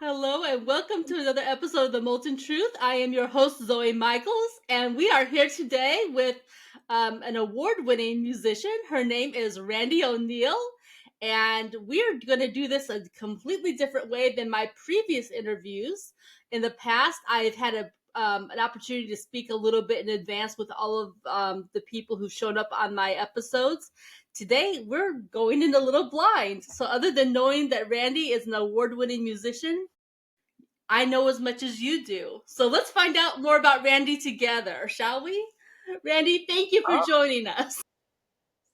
Hello and welcome to another episode of the Molten Truth. I am your host, Zoey Michaels, and we are here today with an award-winning musician. Her name is Randie O'Neil, and we're going to do this a completely different way than my previous interviews. In the past, I've had an opportunity to speak a little bit in advance with all of the people who've shown up on my episodes. Today, we're going in a little blind. So other than knowing that Randie is an award-winning musician, I know as much as you do. So let's find out more about Randie together, shall we? Randie, thank you for joining us.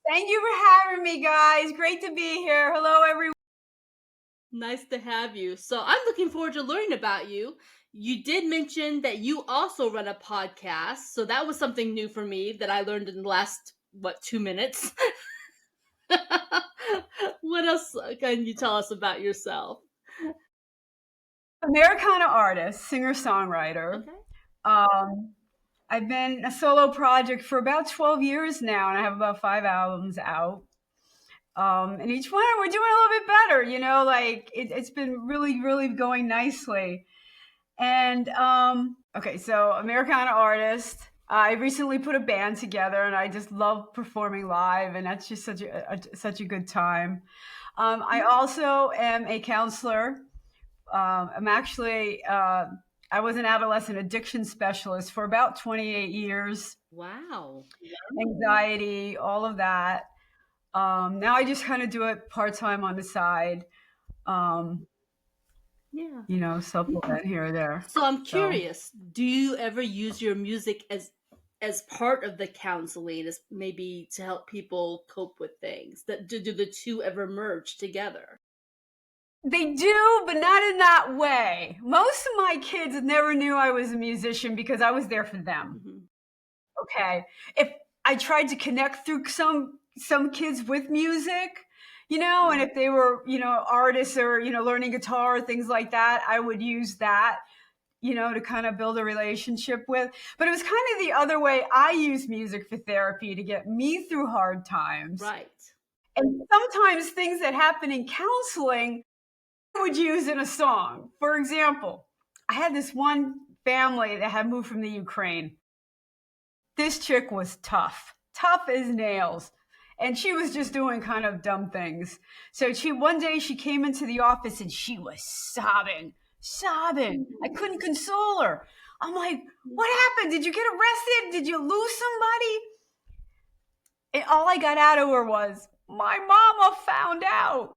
Thank you for having me, guys. Great to be here. Hello, everyone. Nice to have you. So I'm looking forward to learning about you. You did mention that you also run a podcast. So that was something new for me that I learned in the last, 2 minutes? What else can you tell us about yourself? Americana artist, singer-songwriter. Okay. I've been a solo project for about 12 years now, and I have about 5 albums out. And each one we're doing a little bit better, it's been really going nicely. And okay, so Americana artist. I recently put a band together, and I just love performing live, and that's just such a good time. I also am a counselor. I'm actually I was an adolescent addiction specialist for about 28 years. Wow. Anxiety, all of that. Now I just kind of do it part-time on the side. Yeah. Supplement here or there. So I'm curious, do you ever use your music as part of the counseling, as maybe to help people cope with things? Do the two ever merge together? They do, but not in that way. Most of my kids never knew I was a musician because I was there for them. Mm-hmm. Okay. If I tried to connect through some kids with music, and if they were, artists or, learning guitar or things like that, I would use that, to kind of build a relationship with. But it was kind of the other way. I use music for therapy to get me through hard times. Right. And sometimes things that happen in counseling I would use in a song. For example, I had this one family that had moved from the Ukraine. This chick was tough as nails. And she was just doing kind of dumb things. So one day she came into the office and she was sobbing. I couldn't console her. I'm like, what happened? Did you get arrested? Did you lose somebody? And all I got out of her was, my mama found out.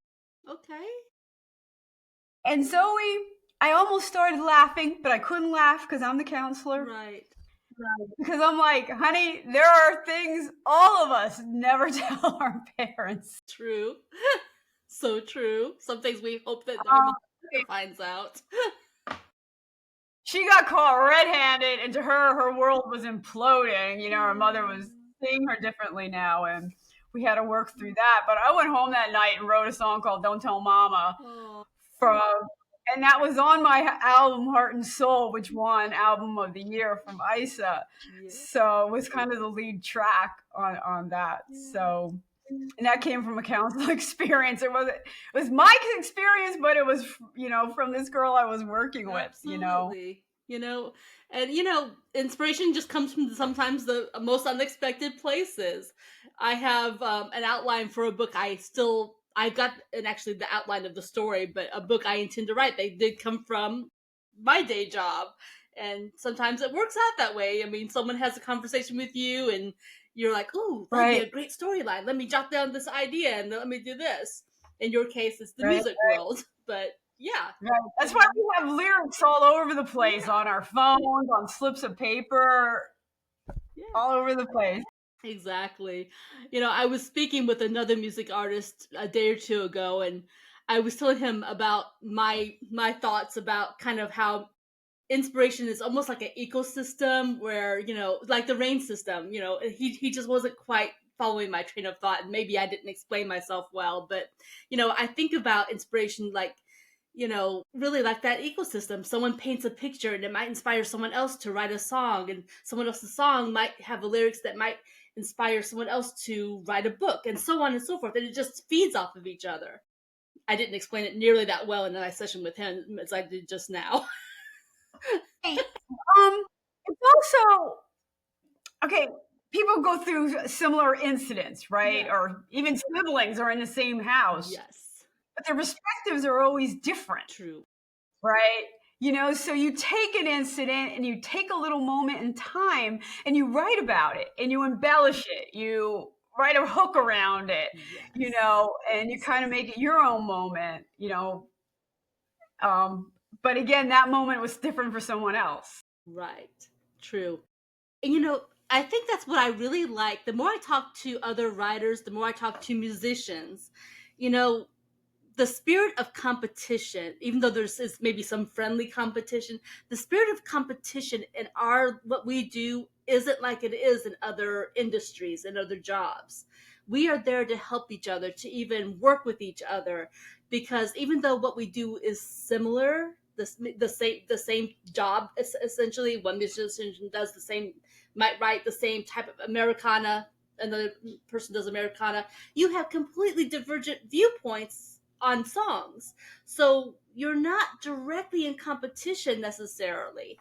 Okay. And Zoe, I almost started laughing, but I couldn't laugh because I'm the counselor. Right. Because I'm like, honey, there are things all of us never tell our parents. True. So true. Some things we hope that our mom never finds out. She got caught red-handed, and to her world was imploding. Her mother was seeing her differently now, and we had to work through that. But I went home that night and wrote a song called Don't Tell Mama. And that was on my album Heart and Soul, which won Album of the Year from ISA. Yeah. So it was kind of the lead track on that. Yeah. So, and that came from a counseling experience. It was my experience, but it was, from this girl I was working with, Absolutely. And inspiration just comes from sometimes the most unexpected places. I have an outline for a book I've got actually the outline of the story, but a book I intend to write, they did come from my day job. And sometimes it works out that way. I mean, someone has a conversation with you and you're like, oh, that'd be a great storyline. Let me jot down this idea and let me do this. In your case, it's the music world. But yeah. Right. That's why we have lyrics all over the place, on our phones, on slips of paper, all over the place. Exactly. I was speaking with another music artist a day or two ago, and I was telling him about my thoughts about kind of how inspiration is almost like an ecosystem where, like the rain system, he just wasn't quite following my train of thought, and maybe I didn't explain myself well, but, I think about inspiration like, really like that ecosystem. Someone paints a picture and it might inspire someone else to write a song, and someone else's song might have the lyrics that might inspire someone else to write a book, and so on and so forth. And it just feeds off of each other. I didn't explain it nearly that well in my session with him as I did just now. Hey, it's also okay. People go through similar incidents, right? Yeah. Or even siblings are in the same house, Yes. but their perspectives are always different, True. right? So you take an incident and you take a little moment in time and you write about it and you embellish it. You write a hook around it, Yes. and you kind of make it your own moment. Um, but again, that moment was different for someone else. Right. True. And I think that's what I really like. The more I talk to other writers, the more I talk to musicians, you know, the spirit of competition, even though there's is maybe some friendly competition, the spirit of competition in our what we do isn't like it is in other industries and other jobs. We are there to help each other, to even work with each other, because even though what we do is similar, the same job essentially, one musician does the same, might write the same type of Americana, another person does Americana. You have completely divergent viewpoints on songs. So you're not directly in competition necessarily.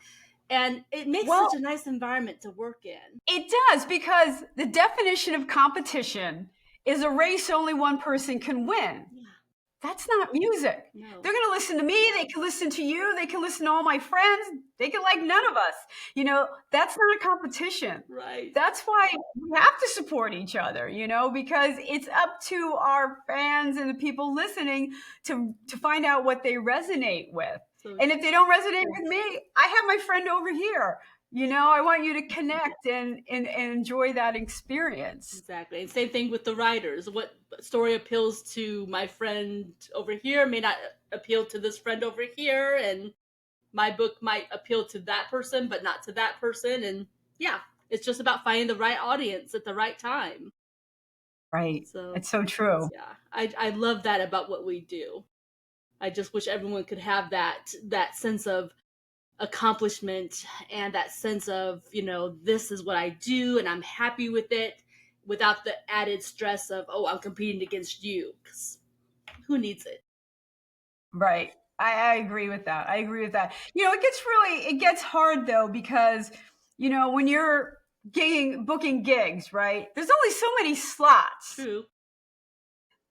And it makes Well, such a nice environment to work in. it does, because the definition of competition is a race only one person can win. Yeah. That's not music. No. They're going to listen to me. They can listen to you. They can listen to all my friends. They can like none of us. That's not a competition. Right. That's why we have to support each other, because it's up to our fans and the people listening to find out what they resonate with. So And if they don't resonate with me, I have my friend over here. I want you to connect and enjoy that experience. exactly. And same thing with the writers. What story appeals to my friend over here may not appeal to this friend over here, and my book might appeal to that person but not to that person. And yeah, it's just about finding the right audience at the right time. Right. So It's so true. yeah, I love that about what we do. I just wish everyone could have that sense of accomplishment and that sense of, this is what I do and I'm happy with it, without the added stress of, oh, I'm competing against you, because who needs it? Right. I agree with that. I agree with that. It gets hard though, because, when you're booking gigs, right? There's only so many slots. True.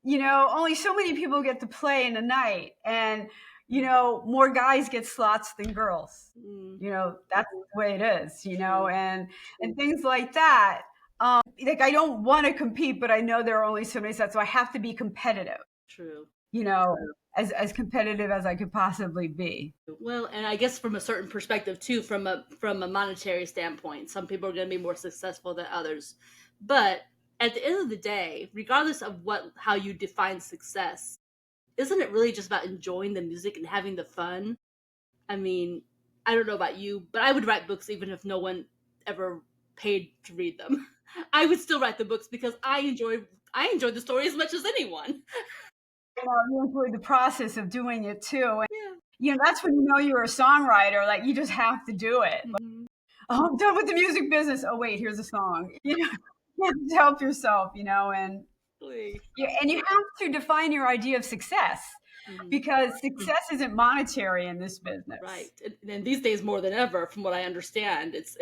Only so many people get to play in a night. And, more guys get slots than girls. Mm, That's the way it is, true. and things like that. Like, I don't want to compete, but I know there are only so many slots, so I have to be competitive, True. you know, as competitive as I could possibly be. Well, and I guess from a certain perspective too, from a monetary standpoint, some people are going to be more successful than others. But at the end of the day, regardless of how you define success, isn't it really just about enjoying the music and having the fun? I mean, I don't know about you, but I would write books even if no one ever paid to read them. I would still write the books because I enjoy the story as much as anyone. You enjoy the process of doing it too. And, Yeah. that's when you know you're a songwriter. Like, you just have to do it. Hmm. Oh, I'm done with the music business. Oh, wait, here's a song. You have to help yourself, and you have to define your idea of success, Hmm. because success isn't monetary in this business. Right, and these days more than ever, from what I understand, it's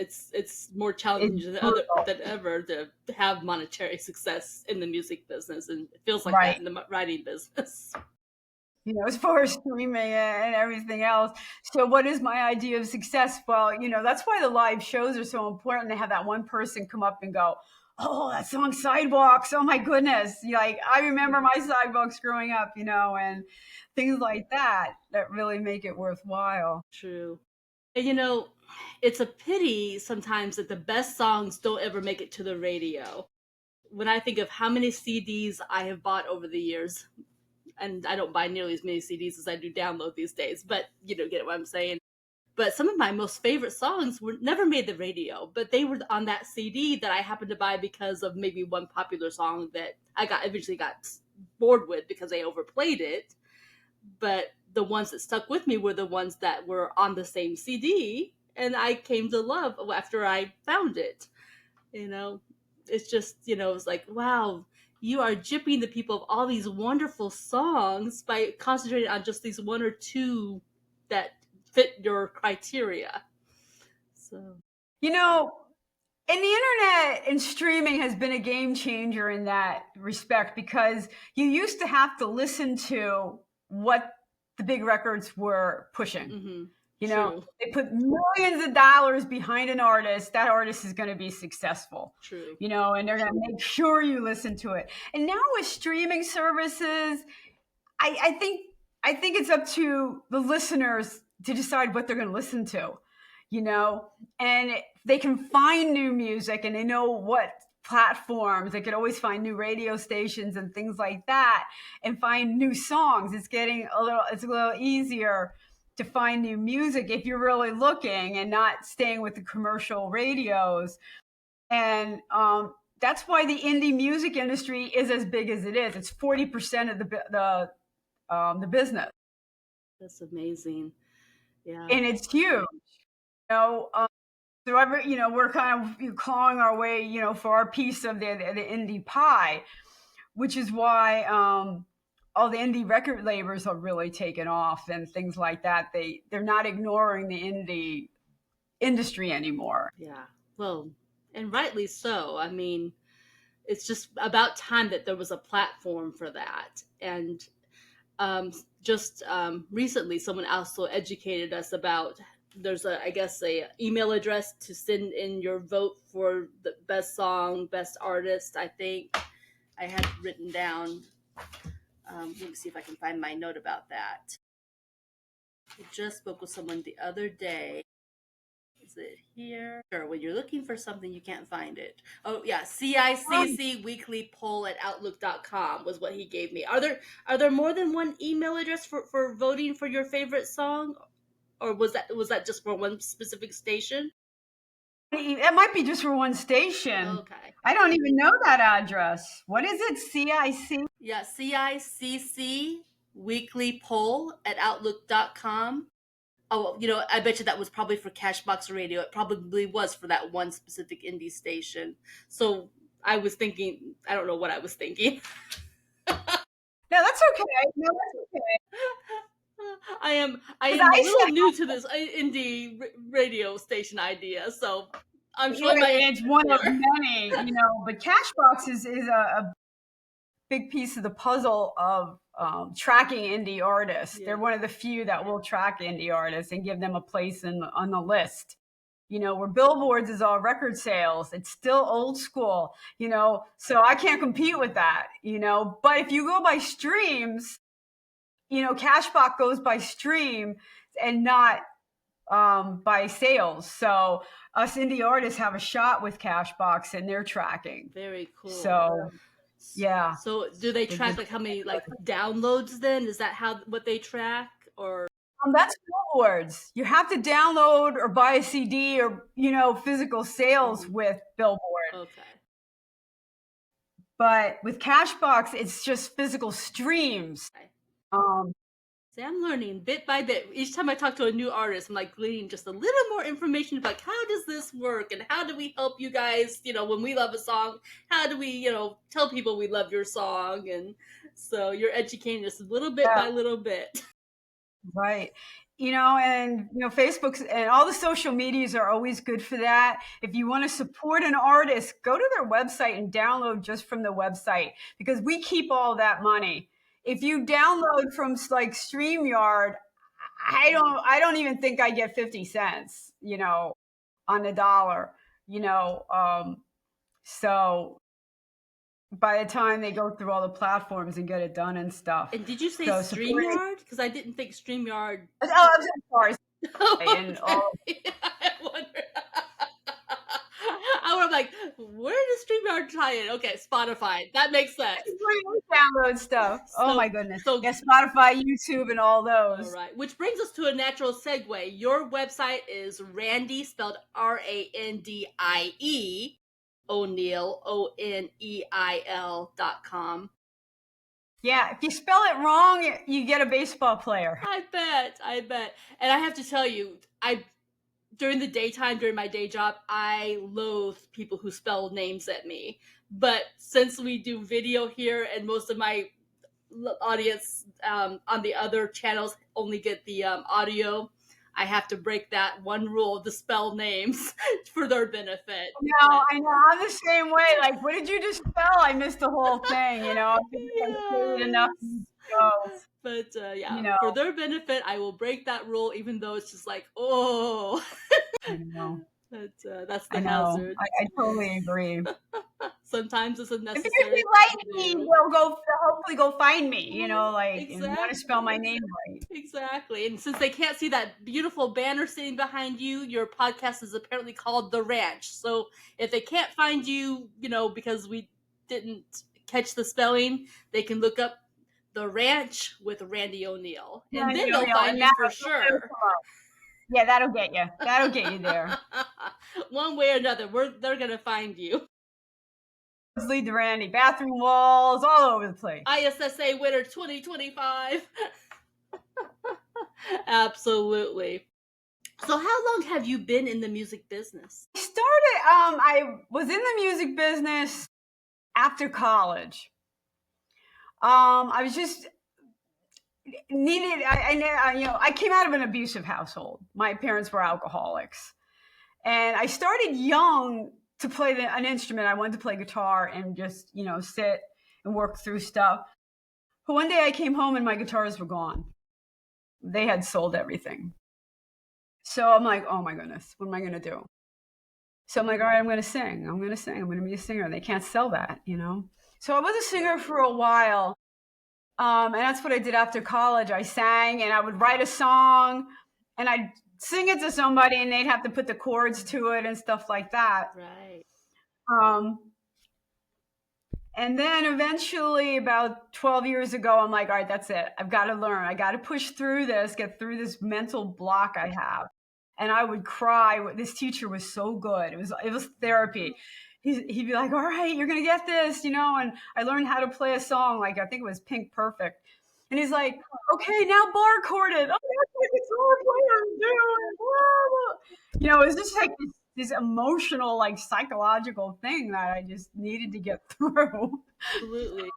more It's challenging brutal. than ever to have monetary success in the music business, and it feels like that Right. in the writing business. As far as streaming and everything else. So what is my idea of success? Well, that's why the live shows are so important. They have that one person come up and go, oh, that song Sidewalks. Oh my goodness. Like, I remember my sidewalks growing up, and things like that really make it worthwhile. True. And it's a pity sometimes that the best songs don't ever make it to the radio. When I think of how many CDs I have bought over the years, and I don't buy nearly as many CDs as I do download these days, but get what I'm saying. But some of my most favorite songs were never made the radio, but they were on that CD that I happened to buy because of maybe one popular song that I eventually got bored with because they overplayed it. But the ones that stuck with me were the ones that were on the same CD, and I came to love after I found it. You know, it's just, it's like, wow, you are gypping the people of all these wonderful songs by concentrating on just these one or two that fit your criteria. So, You know, and the internet and streaming has been a game changer in that respect, because you used to have to listen to what the big records were pushing. You know, true, they put millions of dollars behind an artist. That artist is going to be successful. true. You know, and they're going to make sure you listen to it. And now with streaming services, I think it's up to the listeners to decide what they're going to listen to, you know, and they can find new music, and they know what platforms. They could always find new radio stations and things like that, and find new songs. It's a little easier to find new music if you're really looking and not staying with the commercial radios. And that's why the indie music industry is as big as it is. It's 40% of the business, That's amazing. Yeah. and it's huge. You know, so we're kind of clawing our way, for our piece of the indie pie, which is why all the indie record labels are really taken off and things like that. They're not ignoring the indie industry anymore. Yeah. Well, and rightly so. I mean, it's just about time that there was a platform for that. And just recently, someone also educated us about there's a email address to send in your vote for the best song, best artist. I think I had written down. Let me see if I can find my note about that. I just spoke with someone the other day. Is it here? Sure. When you're looking for something, you can't find it. Oh yeah, CICC weekly poll at outlook.com was what he gave me. Are there more than one email address for voting for your favorite song, or was that just for one specific station? It might be just for one station. Okay. I don't even know that address. What is it? CIC? Yeah, CICC weekly poll at outlook.com. Oh, I bet you that was probably for Cashbox Radio. It probably was for that one specific indie station. So I was thinking, I don't know what I was thinking. No, that's okay. No, that's okay. I am a little new to this indie radio station idea, so I'm sure It's one of many, but Cashbox is a big piece of the puzzle of tracking indie artists. Yeah. They're one of the few that will track indie artists and give them a place on the list. Where Billboards is all record sales. It's still old school, so I can't compete with that, But if you go by streams, Cashbox goes by stream and not by sales. So us indie artists have a shot with Cashbox and their tracking. Very cool. So yeah. So do they track like how many like downloads then? Is that what they track, or? That's Billboards. You have to download or buy a CD or, physical sales with Billboard. Okay. But with Cashbox, it's just physical streams. See, I'm learning bit by bit. Each time I talk to a new artist, I'm like gleaning just a little more information about how does this work and how do we help you guys, when we love a song, how do we, tell people we love your song? And so you're educating us little bit by little bit. Right. And, Facebook and all the social medias are always good for that. If you want to support an artist, go to their website and download just from the website, because we keep all that money. If you download from like StreamYard, I don't even think I get 50 cents, on the dollar, so by the time they go through all the platforms and get it done and stuff. And did you say StreamYard? Because I didn't think StreamYard. Oh, I'm sorry. And all... I wonder. I'm like, where does StreamYard tie in? Okay, Spotify. That makes sense. Download stuff. Oh my goodness. So yeah, Spotify, YouTube, and all those. All right. Which brings us to a natural segue. Your website is Randie, spelled RANDIE, O'Neil, ONEIL.com. Yeah, if you spell it wrong, you get a baseball player. I bet. And I have to tell you, during the daytime, during my day job, I loathe people who spell names at me. But since we do video here and most of my audience on the other channels only get the audio, I have to break that one rule to spell names for their benefit. No, I know. I'm the same way. Like, what did you just spell? I missed the whole thing. I think I say it enough. So, But for their benefit, I will break that rule, even though it's just like, oh. I know. But that's the I know. hazard. I totally agree. Sometimes it's a If necessary you like me, they'll hopefully go find me. Like, exactly. and want to spell my name right. Exactly. And since they can't see that beautiful banner sitting behind you, your podcast is apparently called The Ranch. So if they can't find you, because we didn't catch the spelling, they can look up The Ranch with Randie O'Neil. And then they'll find you for sure. Yeah, that'll get you. That'll get you there. One way or another, they're going to find you. Lead to Randie. Bathroom walls, all over the place. ISSA winner 2025. Absolutely. So how long have you been in the music business? I was in the music business after college. I was just needed. I came out of an abusive household. My parents were alcoholics, and I started young to play an instrument. I wanted to play guitar and just sit and work through stuff. But one day I came home and my guitars were gone. They had sold everything. So I'm like, oh my goodness, what am I going to do? So I'm like, all right, I'm going to sing. I'm going to be a singer. They can't sell that, So I was a singer for a while. And that's what I did after college. I sang and I would write a song and I'd sing it to somebody and they'd have to put the chords to it and stuff like that. Right. And then eventually about 12 years ago, I'm like, all right, that's it. I've got to learn. I got to push through this, get through this mental block I have. And I would cry. This teacher was so good. It was therapy. He'd be like, all right, you're going to get this, and I learned how to play a song. Like, I think it was Pink Perfect. And he's like, okay, now bar chord it. Oh, that's what the guitar player's doing. It was just like this emotional, like psychological thing that I just needed to get through. Absolutely.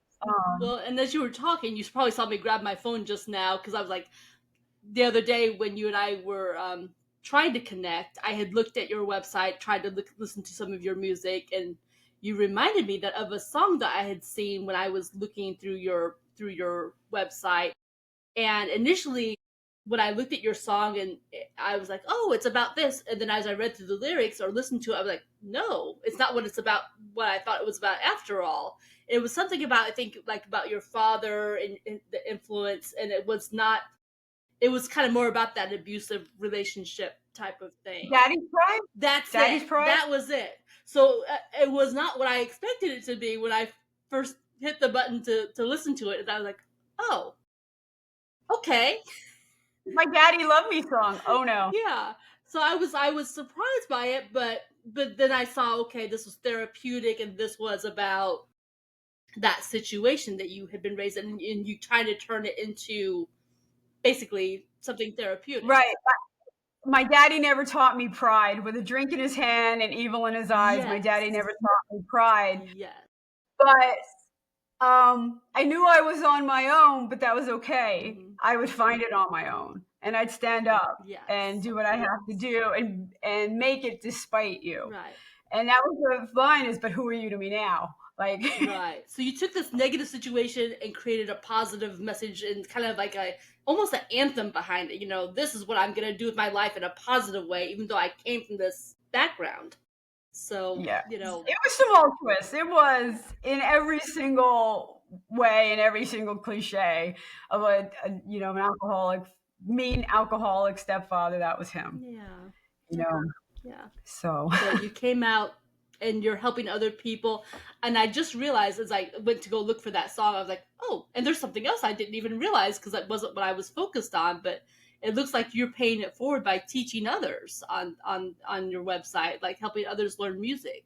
Well, and as you were talking, you probably saw me grab my phone just now because I was like, the other day when you and I were trying to connect, I had looked at your website, tried to listen to some of your music, and you reminded me of a song that I had seen when I was looking through your website. And initially, when I looked at your song, and I was like, "Oh, it's about this," and then as I read through the lyrics or listened to it, I was like, "No, it's not what it's about. What I thought it was about after all." It was something about, I think, like about your father and the influence, and it was not. It was kind of more about that abusive relationship type of thing. Daddy's pride? Daddy's pride? That was it. So it was not what I expected it to be when I first hit the button to listen to it. And I was like, oh, okay. My Daddy Love Me song. Oh, no. Yeah. So I was surprised by it, but then I saw, okay, this was therapeutic and this was about that situation that you had been raised in, and you trying to turn it into basically something therapeutic. Right. My daddy never taught me pride. With a drink in his hand and evil in his eyes, yes. My daddy never taught me pride. Yes. But I knew I was on my own, but that was okay. Mm-hmm. I would find it on my own. And I'd stand up and do what I have to do and make it despite you. Right. And that was the line is, but who are you to me now? Like right. So you took this negative situation and created a positive message and kind of like almost an anthem behind it. This is what I'm going to do with my life in a positive way, even though I came from this background. So, yeah. It was tumultuous. It was in every single way, in every single cliche of an alcoholic, mean alcoholic stepfather. That was him. Yeah. Yeah. So you came out and you're helping other people. And I just realized as I went to go look for that song, I was like, oh, and there's something else I didn't even realize because that wasn't what I was focused on. But it looks like you're paying it forward by teaching others on your website, like helping others learn music.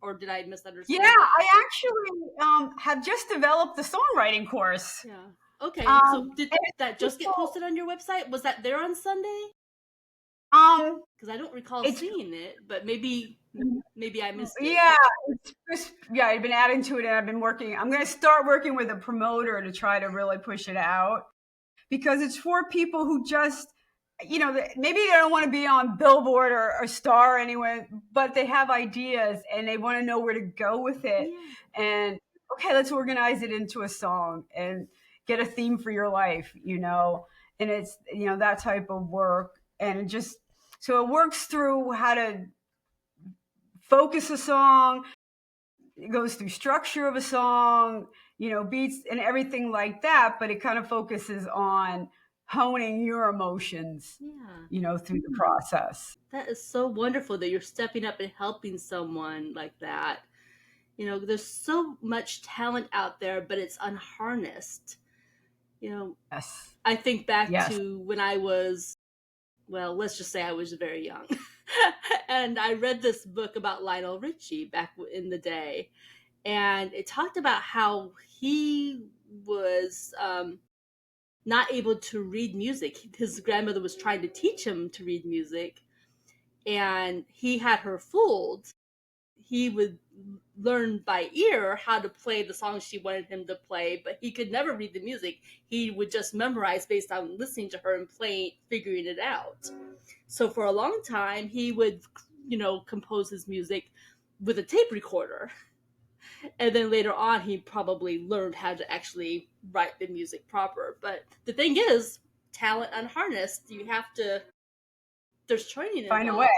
Or did I misunderstand? Yeah, I actually have just developed the songwriting course. Yeah. Okay. So did that just get posted on your website? Was that there on Sunday? Because I don't recall It's seeing it, but maybe I missed it. yeah, it's just yeah. I've been adding to it, and I've been working. I'm going to start working with a promoter to try to really push it out because it's for people who just, maybe they don't want to be on Billboard or Star anyway, but they have ideas and they want to know where to go with it. Yeah. And okay, let's organize it into a song and get a theme for your life, and it's, that type of work. And so it works through how to focus a song. It goes through structure of a song, beats and everything like that, but it kind of focuses on honing your emotions, through the process. That is so wonderful that you're stepping up and helping someone like that. There's so much talent out there, but it's unharnessed. Yes. I think back Yes. to when I was, well, let's just say I was very young. And I read this book about Lionel Richie back in the day. And it talked about how he was not able to read music. His grandmother was trying to teach him to read music, and he had her fooled. He would learn by ear how to play the songs she wanted him to play, but he could never read the music. He would just memorize based on listening to her and figuring it out. So for a long time, he would, compose his music with a tape recorder. And then later on, he probably learned how to actually write the music proper. But the thing is, talent unharnessed, there's training involved. Find a way.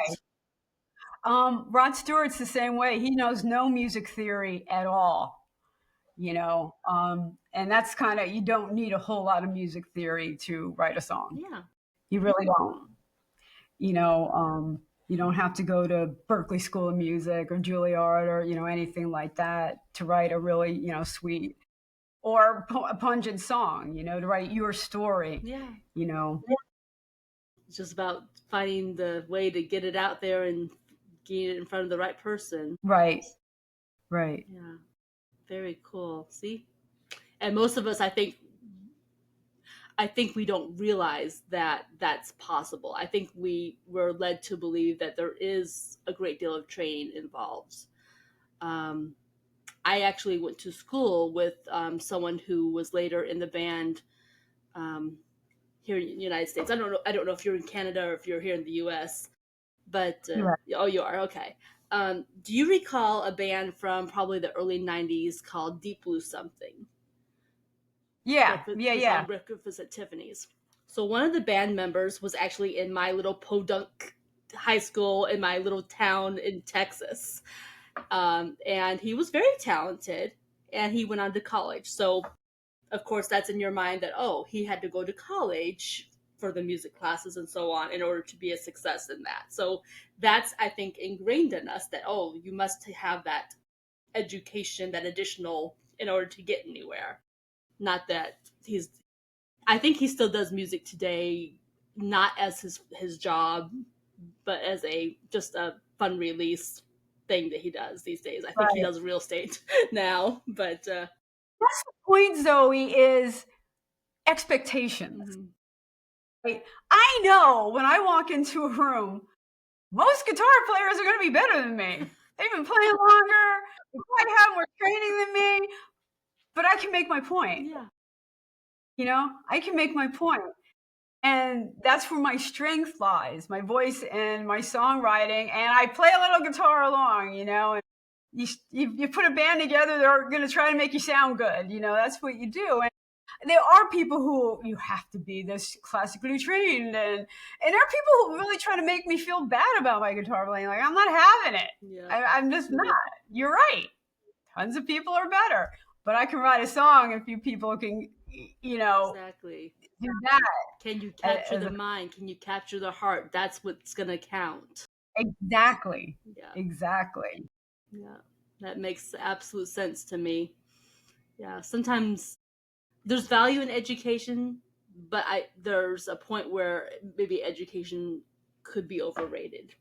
Rod Stewart's the same way. He knows no music theory at all, and that's kind of, you don't need a whole lot of music theory to write a song. Yeah. You really don't. You don't have to go to Berklee School of Music or Juilliard or, anything like that to write a really, sweet or a pungent song, to write your story. Yeah. It's just about finding the way to get it out there and getting it in front of the right person. Right. Yeah. Very cool. See? And most of us, I think we don't realize that that's possible. I think we were led to believe that there is a great deal of training involved. I actually went to school with someone who was later in the band here in the United States. I don't know if you're in Canada or if you're here in the U.S., but oh, you are, okay. Do you recall a band from probably the early '90s called Deep Blue Something? Yeah. Breakfast at Tiffany's. So one of the band members was actually in my little podunk high school in my little town in Texas. And he was very talented, and he went on to college. So, of course, that's in your mind that, oh, he had to go to college for the music classes and so on in order to be a success in that. So that's, I think, ingrained in us that, oh, you must have that education, that additional, in order to get anywhere. Not that I think he still does music today, not as his job, but as just a fun release thing that he does these days. I think he does real estate now, but that's the point, Zoe, is expectations. Mm-hmm. Right? I know when I walk into a room, most guitar players are going to be better than me. They've been playing longer, they probably have more training than me, but I can make my point. Yeah. I can make my point. And that's where my strength lies, my voice and my songwriting. And I play a little guitar along, and you put a band together, they're going to try to make you sound good. That's what you do. And there are people who you have to be this classically trained. And there are people who really try to make me feel bad about my guitar playing. Like, I'm not having it. Yeah. I'm just not. You're right. Tons of people are better. But I can write a song, and few people can, exactly do that. Can you capture the mind? Can you capture the heart? That's what's going to count. Exactly. Yeah. Exactly. Yeah. That makes absolute sense to me. Yeah. Sometimes there's value in education, but there's a point where maybe education could be overrated.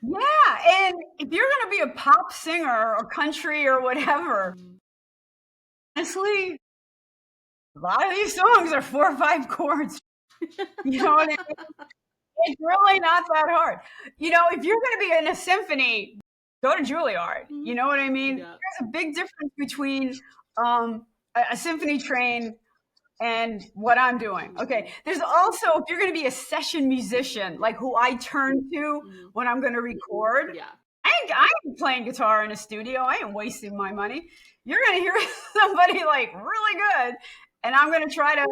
Yeah. And if you're going to be a pop singer or country or whatever, honestly, a lot of these songs are 4 or 5 chords. You know what I mean? It's really not that hard. You know, if you're going to be in a symphony, go to Juilliard. You know what I mean? Yeah. There's a big difference between a symphony train and what I'm doing. Okay. There's also, if you're going to be a session musician, like who I turn to when I'm going to record, Yeah. I ain't playing guitar in a studio. I ain't wasting my money. You're going to hear somebody like really good, and I'm going to try to,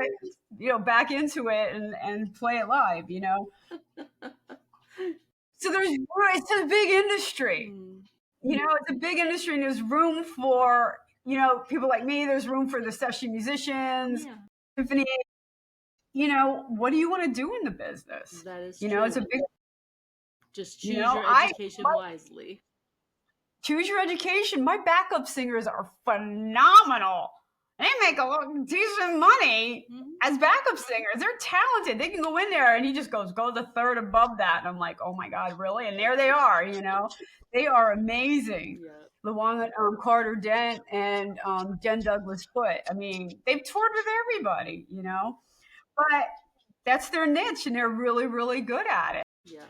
you know, back into it and play it live, you know? So it's a big industry. You know, it's a big industry, and there's room for, you know, people like me. There's room for the session musicians, symphony. You know, what do you want to do in the business? That is you true. know, it's a big. Just choose your education wisely. Choose your education. My backup singers are phenomenal. They make a decent money as backup singers. They're talented. They can go in there, and he just goes, go the third above that. And I'm like, oh my God, really? And there they are, you know. They are amazing. Yeah. LaWanda Carter Dent and Jen Douglas Foote. I mean, they've toured with everybody, you know. But that's their niche, and they're really, really good at it. Yeah,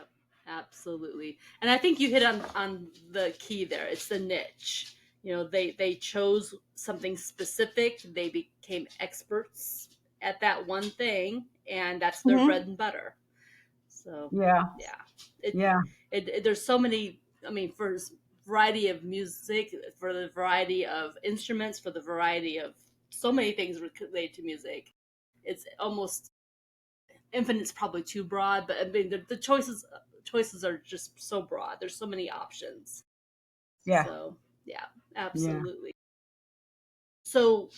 absolutely. And I think you hit on the key there. It's the niche. You know, they chose something specific. They became experts at that one thing, and that's their bread and butter. So there's so many. I mean, for variety of music, for the variety of instruments, for the variety of so many things related to music, it's almost infinite's probably too broad, but I mean the choices are just so broad. There's so many options. Yeah. So yeah, absolutely. Yeah. So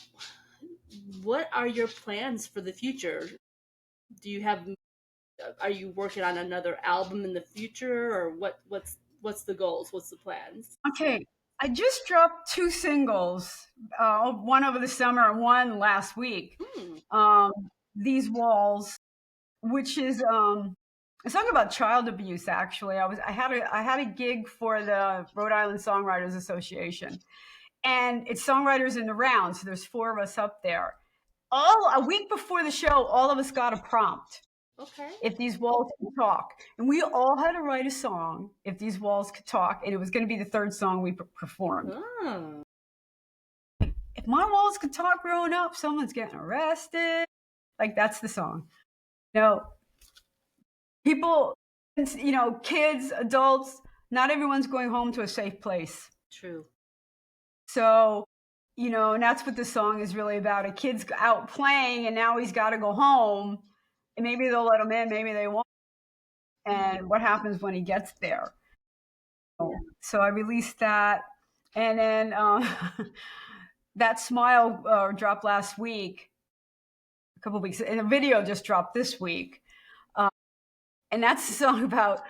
what are your plans for the future? Are you working on another album in the future, or what's the goals? What's the plans? Okay. I just dropped 2 singles, one over the summer and one last week. These Walls, which is a song about child abuse. Actually, I had a gig for the Rhode Island Songwriters Association, and it's songwriters in the round. So there's 4 of us up there. A week before the show, all of us got a prompt. Okay. If these walls could talk, and we all had to write a song. If these walls could talk, and it was going to be the 3rd song we performed. Oh. If my walls could talk growing up, someone's getting arrested. Like, that's the song. You know, people, you know, kids, adults, not everyone's going home to a safe place. True. So, you know, and that's what the song is really about. A kid's out playing, and now he's got to go home, and maybe they'll let him in, maybe they won't. And what happens when he gets there? So I released that, and then That Smile dropped last week, a couple of weeks, and a video just dropped this week. And that's a song about,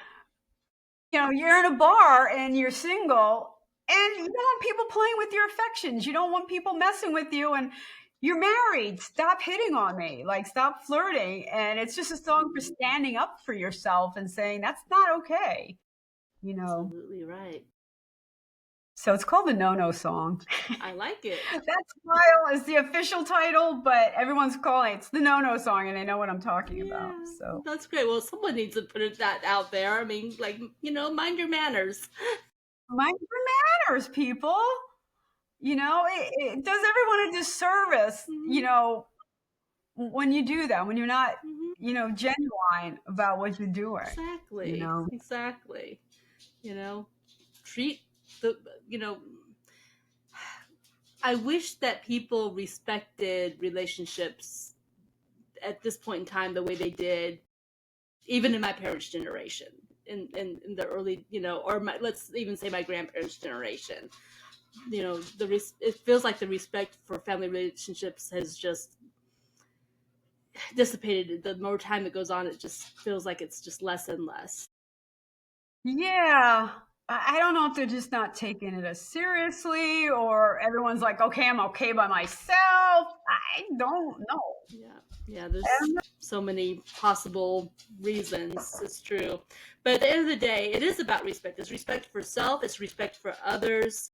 you know, you're in a bar and you're single, and you don't want people playing with your affections. You don't want people messing with you, and you're married. Stop hitting on me. Like, stop flirting. And it's just a song for standing up for yourself and saying that's not okay. You know. Absolutely right. So it's called the No-No song. I like it. That Smile is the official title, but everyone's calling it's the No-No song, and they know what I'm talking about. So that's great. Well, someone needs to put that out there. I mean, like, you know, mind your manners. Mind your manners, people. You know, it does everyone a disservice, you know, when you do that, when you're not, you know, genuine about what you're doing. Exactly. You know? Exactly. You know, treat you know, I wish that people respected relationships at this point in time the way they did, even in my parents' generation, in the early, you know, or let's even say my grandparents' generation. You know, it feels like the respect for family relationships has just dissipated. The more time that goes on, it just feels like it's just less and less. Yeah. I don't know if they're just not taking it as seriously, or everyone's like, okay, I'm okay by myself. I don't know. Yeah, there's so many possible reasons. It's true. But at the end of the day, it is about respect. It's respect for self. It's respect for others.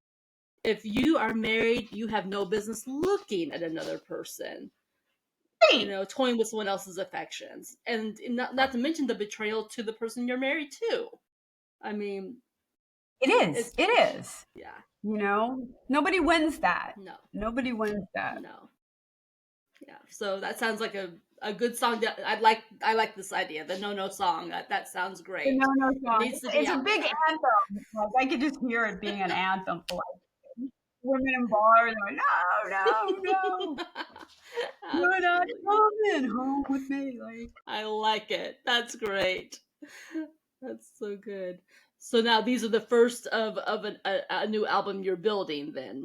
If you are married, you have no business looking at another person. you know, toying with someone else's affections, and not to mention the betrayal to the person you're married to. I mean, It is. It is. Yeah. You know, nobody wins that. No. Nobody wins that. No. Yeah. So that sounds like a good song. That I like this idea. The No song. That sounds great. The No song. Needs to be It's a big anthem. Like, I could just hear it being an anthem for like women in bars. Like, no. You're not coming home with me. Like, I like it. That's great. That's so good. So now these are the first of a new album you're building then.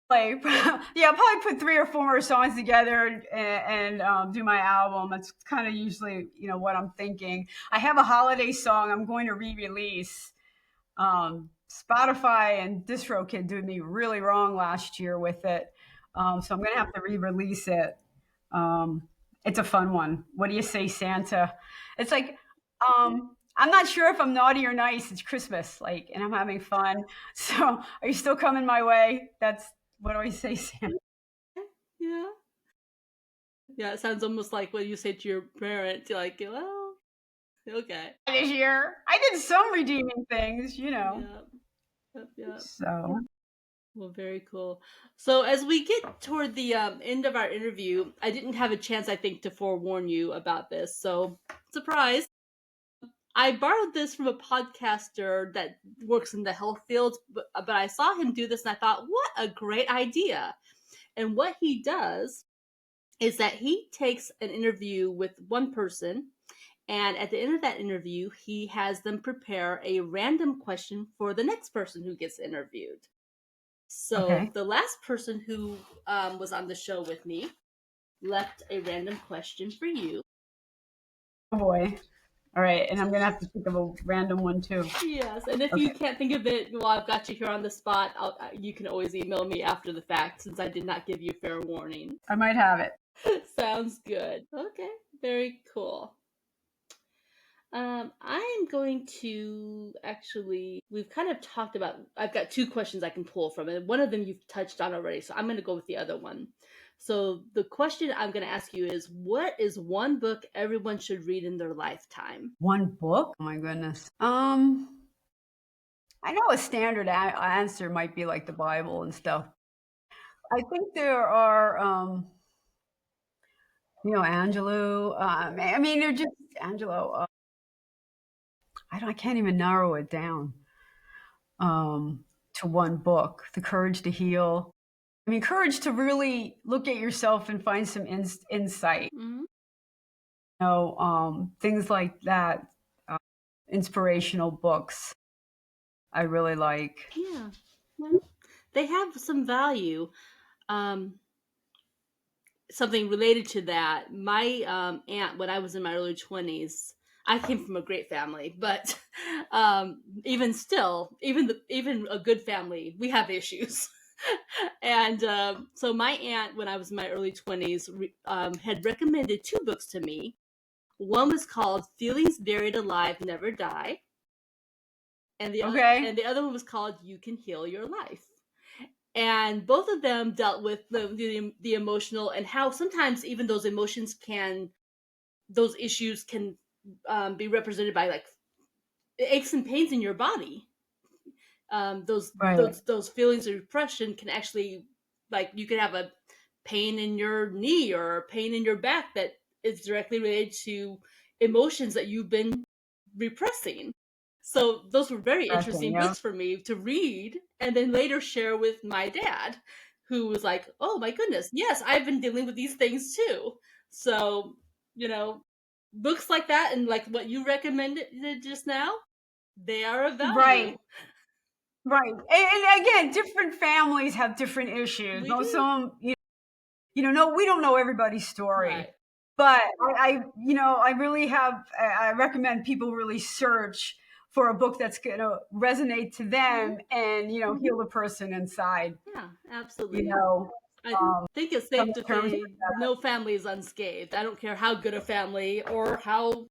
Like, yeah, I'll probably put 3 or 4 more songs together and do my album. That's kind of usually, you know, what I'm thinking. I have a holiday song I'm going to re-release. Spotify and DistroKid did me really wrong last year with it. So I'm going to have to re-release it. It's a fun one. What do you say, Santa? It's like, I'm not sure if I'm naughty or nice. It's Christmas, like, and I'm having fun. So are you still coming my way? What do I say, Santa? Yeah. Yeah, it sounds almost like what you say to your parents. You're like, well, okay. This year, I did some redeeming things, you know. Yeah. So. Well, very cool. So as we get toward the end of our interview, I didn't have a chance, I think, to forewarn you about this. So, surprise. I borrowed this from a podcaster that works in the health field, but I saw him do this and I thought, what a great idea. And what he does is that he takes an interview with one person, and at the end of that interview, he has them prepare a random question for the next person who gets interviewed. So the last person who was on the show with me left a random question for you. Oh boy. All right, and I'm going to have to think of a random one too. Yes, and if you can't think of it while I've got you here on the spot, you can always email me after the fact, since I did not give you fair warning. I might have it. Sounds good. Okay, very cool. I'm going to we've kind of talked about, I've got 2 questions I can pull from, and one of them you've touched on already, so I'm going to go with the other one. So the question I'm going to ask you is, what is one book everyone should read in their lifetime? One book? Oh my goodness. I know a standard answer might be like the Bible and stuff. I think there are, you know, Angelo. I mean, they're just Angelo. I can't even narrow it down to one book. The Courage to Heal. I mean, courage to really look at yourself and find some insight. Mm-hmm. You know, things like that. Inspirational books I really like. Yeah. Well, they have some value. Something related to that, my aunt, when I was in my early 20s, I came from a great family, but even still, even a good family, we have issues. And so my aunt, when I was in my early 20s, had recommended 2 books to me. One was called Feelings Buried Alive Never Die. And the other one was called You Can Heal Your Life. And both of them dealt with the emotional, and how sometimes even those emotions those issues can be represented by like aches and pains in your body. Those feelings of depression can actually, like, you could have a pain in your knee or a pain in your back that is directly related to emotions that you've been repressing. So those were very interesting books for me to read, and then later share with my dad, who was like, oh my goodness, yes, I've been dealing with these things too. So, you know, books like that, and like what you recommended just now, they are of value. Right. And again, different families have different issues. Some, you know, no, we don't know everybody's story. Right. But I recommend people really search for a book that's going to resonate to them and, you know, heal the person inside. Yeah, absolutely. You know, I think it's safe to say no family is unscathed. I don't care how good a family or how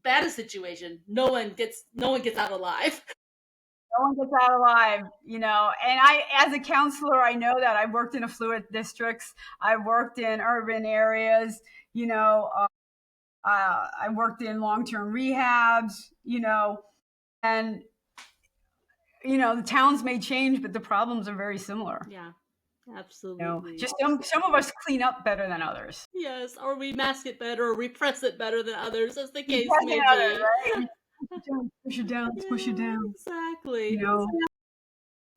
bad a situation. No one gets out alive. No one gets out alive, you know. And I, as a counselor, I know that I've worked in affluent districts. I've worked in urban areas, you know. I worked in long-term rehabs, you know, and you know the towns may change, but the problems are very similar. Yeah, You know, absolutely. just some of us clean up better than others. Yes, or we mask it better or repress it better than others, as the We case test may others, be. right? Push it down, push it Yeah, down. You exactly. know,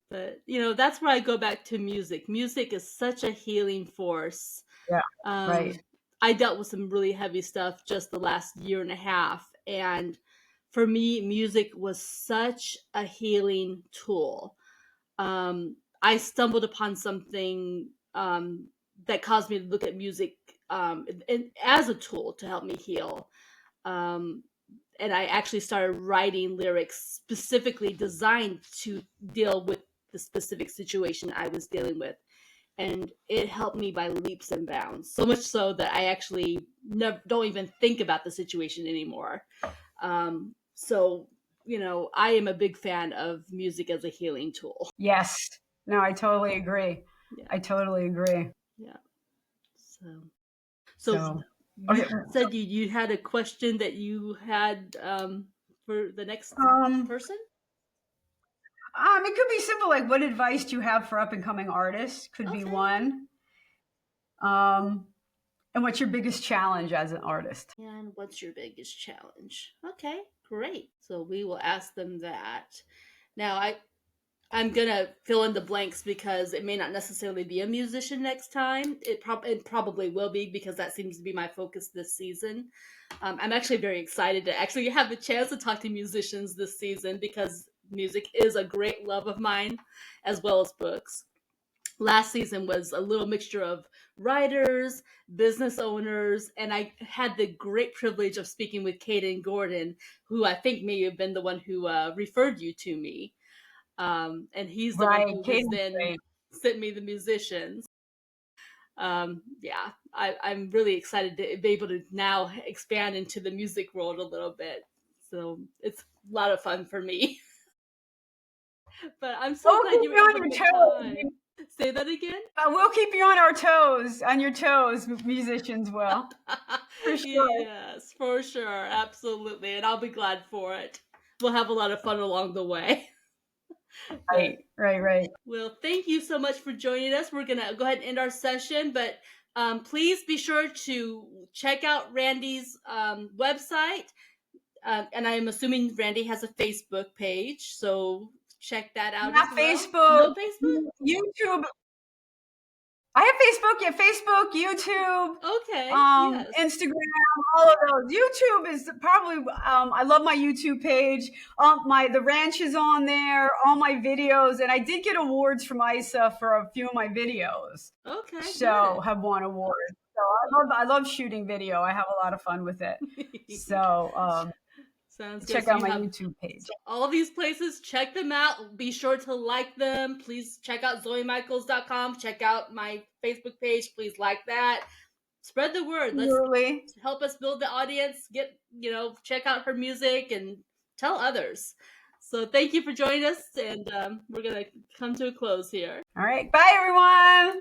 But that's where I go back to music. Music is such a healing force. yeah, Um, right. I dealt with some really heavy stuff just the last year and a half, and for me, music was such a healing tool. I stumbled upon something that caused me to look at music as a tool to help me heal. Um, and I actually started writing lyrics specifically designed to deal with the specific situation I was dealing with. And it helped me by leaps and bounds. So much so that I actually don't even think about the situation anymore. So, I am a big fan of music as a healing tool. Yes. No, I totally agree. Yeah. I totally agree. Yeah. So So, you okay. said you had a question that you had for the next person? It could be simple, like what advice do you have for up and coming artists? Could be Okay. one. And what's your biggest challenge as an artist? And what's your biggest challenge? Okay, great. So we will ask them that. Now I'm gonna fill in the blanks because it may not necessarily be a musician next time. It probably will be because that seems to be my focus this season. I'm actually very excited to actually have the chance to talk to musicians this season because music is a great love of mine, as well as books. Last season was a little mixture of writers, business owners, and I had the great privilege of speaking with Caden Gordon, who I think may have been the one who referred you to me. And he's the one Right, who has Caden's then great. sent me the musicians. Yeah, I'm really excited to be able to now expand into the music world a little bit. So it's a lot of fun for me. But I'm so We'll glad keep you were you on able to your make toes. time. Say that again? We'll keep you on our toes, on your toes, musicians will. For sure. Yes, for sure. Absolutely. And I'll be glad for it. We'll have a lot of fun along the way. But, Right. well, thank you so much for joining us. We're going to go ahead and end our session, but please be sure to check out Randie's website. And I'm assuming Randie has a Facebook page, so check that out as Not well. Facebook, No Facebook? YouTube. I have Facebook, yeah, Facebook, YouTube, Okay, yes. Instagram, all of those. YouTube is probably I love my YouTube page. The ranch is on there, all my videos, and I did get awards from ISA for a few of my videos. Okay, So good. have won awards. So I love shooting video. I have a lot of fun with it. So Sounds good. check So out you my have YouTube page. all these places. Check them out. Be sure to like them. Please check out ZoeMichaels.com. Check out my Facebook page. Please like that. Spread the word. Let's Really. help us build the audience. Check out her music and tell others. So thank you for joining us, and we're gonna come to a close here. All right. Bye, everyone.